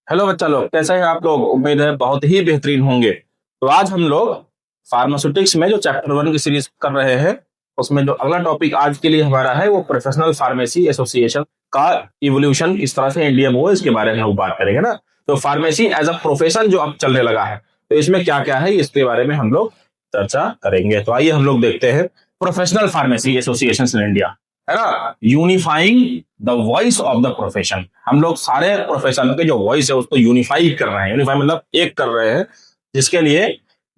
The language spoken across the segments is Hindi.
हेलो बच्चा लोग, कैसे हैं आप लोग? उम्मीद है बहुत ही बेहतरीन होंगे। तो आज हम लोग फार्मास्यूटिक्स में जो चैप्टर 1 की सीरीज कर रहे हैं, उसमें जो अगला टॉपिक आज के लिए हमारा है वो प्रोफेशनल फार्मेसी एसोसिएशन का इवोल्यूशन किस तरह से इंडिया में हुआ, इसके बारे में हम बात करेंगे ना। तो फार्मेसी एज अ प्रोफेशन जो अब चलने लगा है, तो इसमें क्या क्या है इसके बारे में हम लोग चर्चा करेंगे। तो आइए हम लोग देखते हैं professional pharmacy association in India, है ना, unifying the voice of the profession. हम लोग सारे प्रोफेशन के जो वॉइस है उसको यूनिफाई कर रहे हैं। यूनिफाई मतलब एक कर रहे हैं, जिसके लिए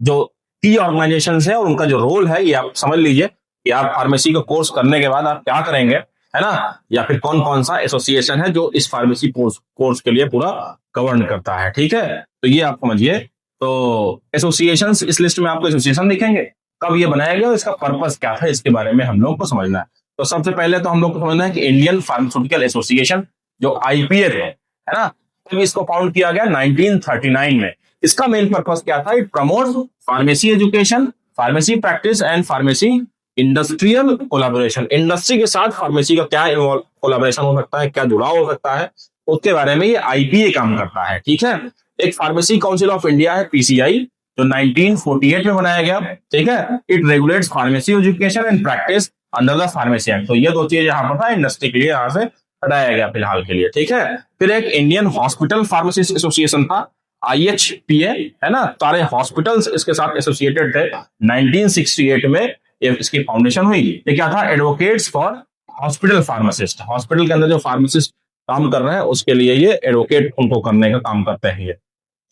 जो की ऑर्गेनाइजेशन है और उनका जो रोल है, ये आप समझ लीजिए कि आप फार्मेसी का कोर्स करने के बाद आप क्या करेंगे, है ना, या फिर कौन कौन सा एसोसिएशन है जो इस फार्मेसी कोर्स के लिए पूरा गवर्न करता है। ठीक है, तो ये आप समझिए। तो एसोसिएशन, इस लिस्ट में आपको एसोसिएशन दिखेंगे, कब ये बनाया गया, इसका पर्पस क्या था, इसके बारे में हम लोग को समझना है। तो सबसे पहले तो हम लोग को समझना है कि इंडियन फार्मास्यूटिकल एसोसिएशन जो आईपीए है ना, तो इसको फाउंड किया गया 1939 में। इसका मेन पर्पस क्या था? It promotes pharmacy education, pharmacy practice and pharmacy industrial collaboration. Industry के साथ फार्मेसी का क्या कोलैबोरेशन हो सकता है, क्या जुड़ाव हो सकता है, उसके बारे में ये आईपीए काम करता है। ठीक है, एक फार्मेसी काउंसिल ऑफ इंडिया है पीसीआई, जो 1948 में बनाया गया। ठीक है, it regulates pharmacy education and practice under the pharmacy act. तो ये दो चीज यहाँ पर था, इंडस्ट्री के लिए यहाँ से हटाया गया फिलहाल के लिए। ठीक है, फिर एक इंडियन हॉस्पिटल फार्मेसिस्ट एसोसिएशन था, आईएचपीए, है ना, सारे हॉस्पिटल्स इसके साथ एसोसिएटेड थे। 1968 में इसकी फाउंडेशन हुई। ये क्या था? Advocates for hospital pharmacist. Hospital के अंदर जो फार्मासिस्ट काम कर रहे हैं उसके लिए ये एडवोकेट उनको करने का काम करते हैं। ये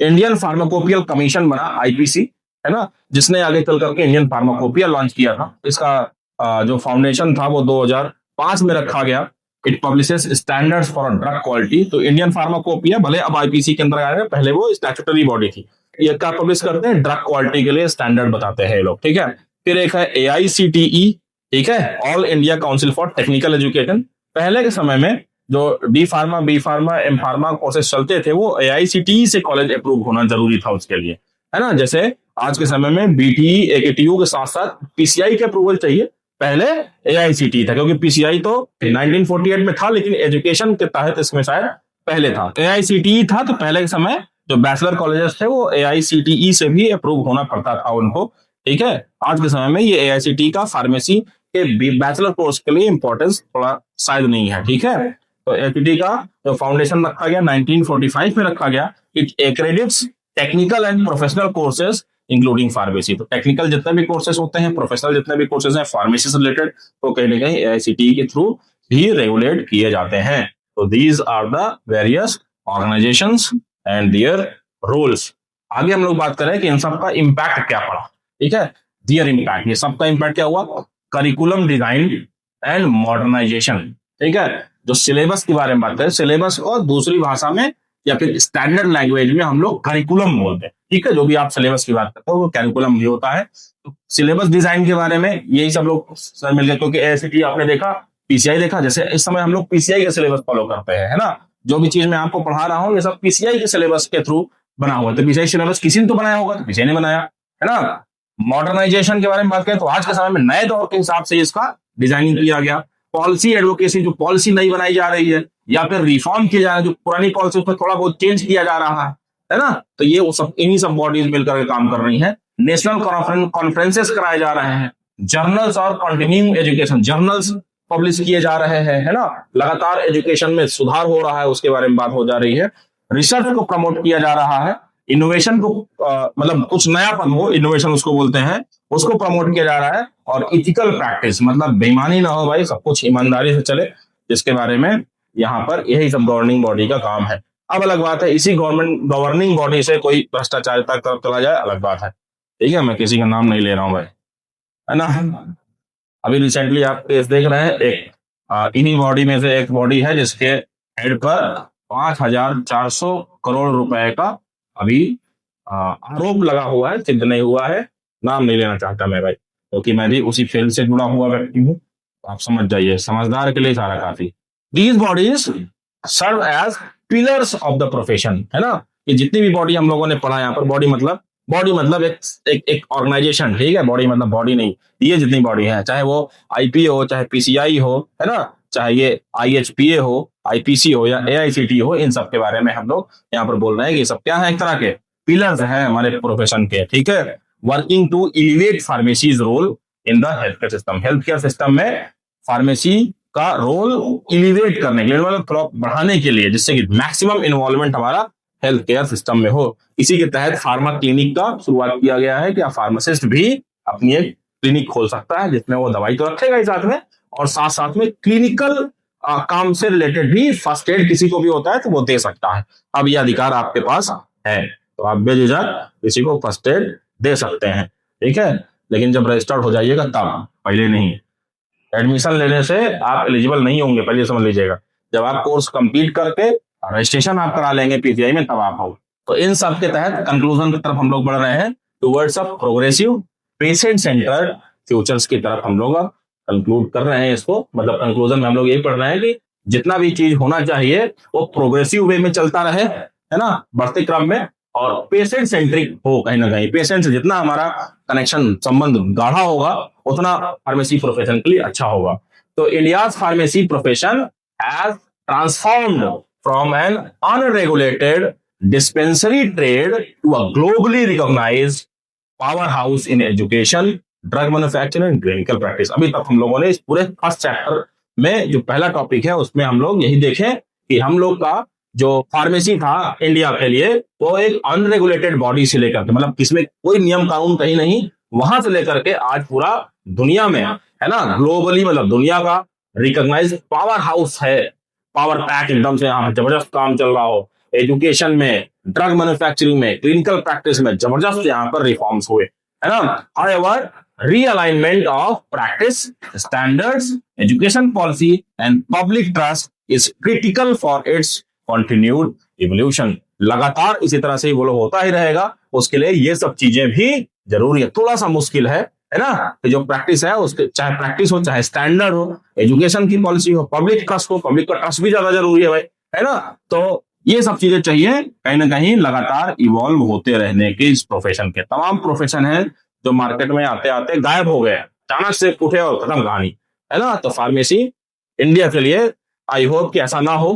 इंडियन फार्माकोपियल कमीशन बना, आईपीसी, है ना, जिसने आगे चल करके इंडियन फार्माकोपिया लॉन्च किया था। इसका जो फाउंडेशन था वो 2005 में रखा गया। It publishes standards for drug quality. तो इंडियन फार्माकोपिया भले अब आईपीसी के अंदर आया है, पहले वो स्टैट्यूटरी बॉडी थी। ये क्या पब्लिश करते हैं? ड्रग क्वालिटी के लिए स्टैंडर्ड बताते हैं ये लोग। ठीक है, फिर एक है एआईसीटीई, ठीक है, all India council for technical education. पहले के समय में जो D pharma, B pharma, M pharma courses चलते थे, वो एआईसीटीई से कॉलेज अप्रूव होना जरूरी था उसके लिए, है ना। जैसे आज के समय में बीटीई, एकेटीयू के साथ साथ पीसीआई के अप्रूवल चाहिए, पहले एआईसीटीई था, क्योंकि पीसीआई तो 1948 में था, लेकिन एजुकेशन के तहत इसमें शायद पहले था। एआईसीटीई था, तो पहले के समय जो बैचलर कॉलेजेस थे वो एआईसीटीई से भी अप्रूव होना पड़ता था उनको। ठीक है, आज के समय में ये एआईसीटीई का फार्मेसी के बैचलर कोर्स के लिए इंपॉर्टेंस थोड़ा शायद नहीं है। ठीक है, तो एआईसीटीई का जो फाउंडेशन रखा गया 1945 में रखा गया। It accredits technical and professional courses including pharmacy. तो टेक्निकल जितने भी कोर्सेज होते हैं, प्रोफेशनल जितने भी कोर्सेज हैं फार्मेसी से रिलेटेड, तो कहीं ना कहीं एआईसीटीई के थ्रू भी रेगुलेट किए जाते हैं। तो these are the various organisations and their roles. आगे हम लोग बात करें कि इन सब का इम्पैक्ट क्या पड़ा। ठीक है, दियर इम्पैक्ट, ये सबका इम्पैक्ट क्या हुआ? Curriculum design and modernisation. ठीक है, जो सिलेबस के बारे में बात करें, सिलेबस को दूसरी भाषा में या फिर स्टैंडर्ड लैंग्वेज में हम लोग करिकुलम बोलते हैं। ठीक है, जो भी आप सिलेबस की बात करते हो वो करिकुलम भी होता है। तो सिलेबस डिजाइन के बारे में यही सब लोग सर मिल गए, क्योंकि एआईसीटीई आपने देखा, पीसीआई देखा। जैसे इस समय हम लोग पीसीआई का सिलेबस फॉलो करते हैं, है ना। जो भी चीज मैं आपको पढ़ा रहा हूँ ये सब पीसीआई के सिलेबस के थ्रू बना हुआ है। तो पीसीआई सिलेबस किसी ने तो बनाया होगा, तो पीसीआई ने बनाया, है ना। मॉडर्नाइजेशन के बारे में बात करें तो आज के समय में नए दौर के हिसाब से इसका डिजाइनिंग किया गया। पॉलिसी एडवोकेसी, जो पॉलिसी नई बनाई जा रही है या फिर रिफॉर्म किया जा रहा है, जो पुरानी पॉलिसी उसमें थोड़ा बहुत चेंज किया जा रहा है ना, तो ये वो सब इन्हीं सब बॉडीज मिलकर के काम कर रही हैं। नेशनल कॉन्फ्रेंसेस कराए जा रहे हैं। जर्नल्स और कंटिन्यूइंग एजुकेशन, जर्नल्स पब्लिश किए जा रहे हैं, है ना। लगातार एजुकेशन में सुधार हो रहा है, उसके बारे में बात हो जा रही है। रिसर्च को प्रमोट किया जा रहा है। इनोवेशन को मतलब कुछ नयापन हो, इनोवेशन उसको बोलते हैं, उसको प्रमोट किया जा रहा है। और इथिकल प्रैक्टिस, मतलब बेईमानी ना हो भाई, सब कुछ ईमानदारी से चले, जिसके बारे में यहाँ पर यही सब गवर्निंग बॉडी का काम है। अब अलग बात है इसी गवर्निंग बॉडी से कोई भ्रष्टाचारिता तरफ चला जाए, अलग बात है। ठीक है, मैं किसी का नाम नहीं ले रहा हूं भाई, है ना। अभी रिसेंटली आप केस देख रहे हैं, एक इन्हीं बॉडी में से एक बॉडी है जिसके हेड पर 5,400 करोड़ रुपए का अभी आरोप लगा हुआ है, सिद्ध नहीं हुआ है। नाम नहीं लेना चाहता मैं भाई, क्योंकि मैं भी उसी फील्ड से जुड़ा हुआ व्यक्ति हूँ। आप समझ जाइए, समझदार के लिए सारा काफी। These bodies serve as pillars of the profession, है ना। ये जितनी भी बॉडी हम लोगों ने पढ़ा यहाँ पर, बॉडी मतलब एक ऑर्गेनाइजेशन। ठीक है, बॉडी मतलब बॉडी नहीं, ये जितनी बॉडी है, चाहे वो आईपीए हो, चाहे पीसीआई हो, है ना, चाहे ये आईएचपीए हो, IPC हो या AICTE हो, इन सब के बारे में हम लोग यहाँ पर बोल रहे हैं कि सब क्या है, एक तरह के पिलर्स हैं हमारे प्रोफेशन के, ठीक है। Working to elevate pharmacy's role in the health care system, health care system में फार्मेसी का रोल एलिवेट करने के लिए, मतलब थोड़ा बढ़ाने के लिए, जिससे कि मैक्सिमम इन्वॉल्वमेंट हमारा हेल्थ केयर सिस्टम में हो। इसी के तहत फार्मा क्लिनिक का शुरुआत किया गया है कि फार्मासिस्ट भी अपनी एक क्लिनिक खोल सकता है, जिसमें वो दवाई तो रखेगा ही साथ में, और साथ साथ में क्लिनिकल काम से रिलेटेड भी फर्स्ट एड किसी को भी होता है तो वो दे सकता है। अब ये अधिकार आपके पास है, तो आप बेझिझक किसी को फर्स्ट एड दे सकते हैं, ठीक है। लेकिन जब रजिस्टर्ड हो जाइएगा तब, पहले नहीं। एडमिशन लेने से आप एलिजिबल नहीं होंगे, पहले समझ लीजिएगा। जब आप कोर्स कंप्लीट करके रजिस्ट्रेशन आप करा लेंगे PGI में, तब आप हो। तो इन सब के तहत कंक्लूजन की तरफ हम लोग बढ़ रहे हैं, towards a progressive patient centred futures की तरफ हम लोग कंक्लूड कर रहे हैं इसको। मतलब कंक्लूजन में हम लोग यही पढ़ रहे हैं कि जितना भी चीज होना चाहिए वो प्रोग्रेसिव वे में चलता रहे, है ना, बढ़ते क्रम में, और पेशेंट सेंट्रिक हो कहीं ना कहीं। पेशेंट से जितना हमारा कनेक्शन, संबंध गाढ़ा होगा, उतना फार्मेसी प्रोफेशन के लिए अच्छा होगा। तो India's pharmacy profession has transformed from an unregulated dispensary trade to a globally recognized powerhouse in education, drug manufacturing and clinical practice। अभी तक हम लोगों ने इस पूरे फर्स्ट चैप्टर में जो पहला टॉपिक है उसमें हम लोग यही देखें कि हम लोग का जो फार्मेसी था इंडिया के लिए, वो एक अनरेगुलेटेड बॉडी से लेकर के, मतलब किसमें कोई नियम कानून कहीं नहीं, वहां से लेकर के आज पूरा दुनिया में, है ना, ग्लोबली, मतलब दुनिया का रिकॉग्नाइज्ड पावर हाउस है। पावर पैक एकदम से यहाँ जबरदस्त काम चल रहा हो। एजुकेशन में, ड्रग मैन्युफैक्चरिंग में, क्लिनिकल प्रैक्टिस में जबरदस्त यहाँ पर रिफॉर्म्स हुए, है ना। However realignment of practice standards, education policy and public trust is critical for its continued evolution। लगातार इसी तरह से वो होता ही रहेगा, उसके लिए ये सब चीजें भी जरूरी है। थोड़ा सा मुश्किल है ना, कि जो प्रैक्टिस है उसके, चाहे प्रैक्टिस हो, चाहे स्टैंडर्ड हो, एजुकेशन की पॉलिसी हो, पब्लिक ट्रस्ट हो, पब्लिक का ट्रस्ट भी ज्यादा जरूरी है भाई, है ना। तो ये सब चीजें चाहिए कहीं ना कहीं लगातार इवॉल्व होते रहने के। इस प्रोफेशन के तमाम प्रोफेशन है जो मार्केट में आते आते गायब हो गए, अचानक से उठे और खत्म कहानी, है ना। तो फार्मेसी इंडिया के लिए आई होप कि ऐसा ना हो,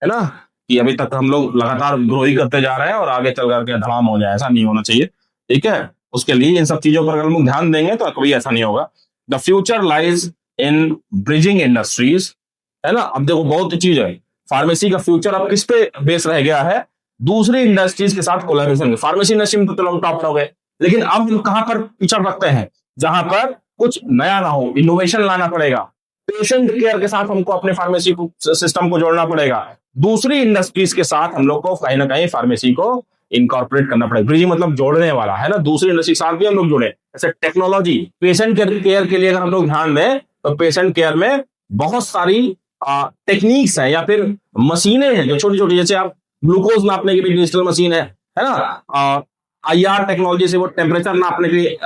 है ना, कि अभी तक हम लोग लगातार ग्रो ही करते जा रहे हैं और आगे चल करके धड़ाम हो जाए, ऐसा नहीं होना चाहिए, ठीक है। उसके लिए इन सब चीजों पर अगर हम लोग ध्यान देंगे तो कभी ऐसा नहीं होगा। The future lies in bridging industries, है ना। अब देखो बहुत चीज है, फार्मेसी का फ्यूचर अब किस पे बेस रह गया है, दूसरी इंडस्ट्रीज के साथ कोलैबोरेशन। फार्मेसी इंडस्ट्री में तो चलो हम टॉप हो गए, लेकिन अब हम कहां पर पिछड़ रखते हैं, जहां पर कुछ नया ना हो, इनोवेशन लाना पड़ेगा। पेशेंट केयर के साथ हमको अपने फार्मेसी सिस्टम को जोड़ना पड़ेगा, दूसरी इंडस्ट्रीज के साथ हम लोग को कहीं ना कहीं फार्मेसी को इनकॉर्पोरेट करना पड़ेगा। ब्रिजिंग मतलब जोड़ने वाला, है ना, दूसरी इंडस्ट्री के साथ भी हम लोग जुड़े। जैसे टेक्नोलॉजी, पेशेंट केयर के लिए अगर हम लोग ध्यान दें तो पेशेंट केयर में बहुत सारी टेक्निक्स है या फिर मशीनें हैं जो छोटी छोटी, जैसे आप ग्लूकोज नापने की भी डिजिटल मशीन है ना। IR टेक्नोलॉजी से वो टेम्परेचर नापने के लिए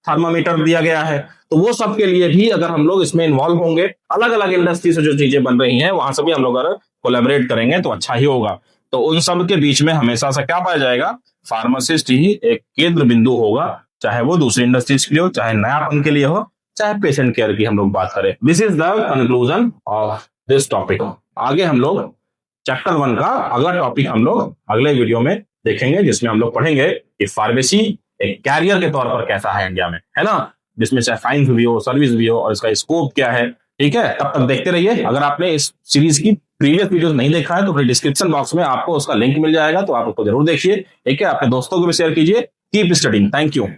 थर्मामीटर दिया गया है। तो वो सब के लिए भी अगर हम लोग इसमें इन्वॉल्व होंगे, अलग अलग इंडस्ट्री से जो चीजें बन रही हैं वहां से भी हम लोग अगर कोलैबोरेट करेंगे तो अच्छा ही होगा। तो उन सब के बीच में हमेशा से क्या पाया जाएगा, फार्मासिस्ट ही एक केंद्र बिंदु होगा, चाहे वो दूसरी इंडस्ट्रीज के लिए हो, चाहे नयापन के लिए हो, चाहे पेशेंट केयर की हम लोग बात करें। This is the conclusion of this topic. आगे हम लोग चैप्टर 1 का अगला टॉपिक हम लोग अगले वीडियो में देखेंगे, जिसमें हम लोग पढ़ेंगे कि फार्मेसी एक कैरियर के तौर पर कैसा है इंडिया में, है ना, जिसमें चाहे साइंस भी हो, सर्विस भी हो, और इसका स्कोप क्या है, ठीक है। तब तक देखते रहिए। अगर आपने इस सीरीज की प्रीवियस वीडियोस नहीं देखा है तो फिर डिस्क्रिप्शन बॉक्स में आपको उसका लिंक मिल जाएगा, तो आप उसको जरूर देखिए, ठीक है। अपने दोस्तों को भी शेयर कीजिए। Keep studying. Thank you.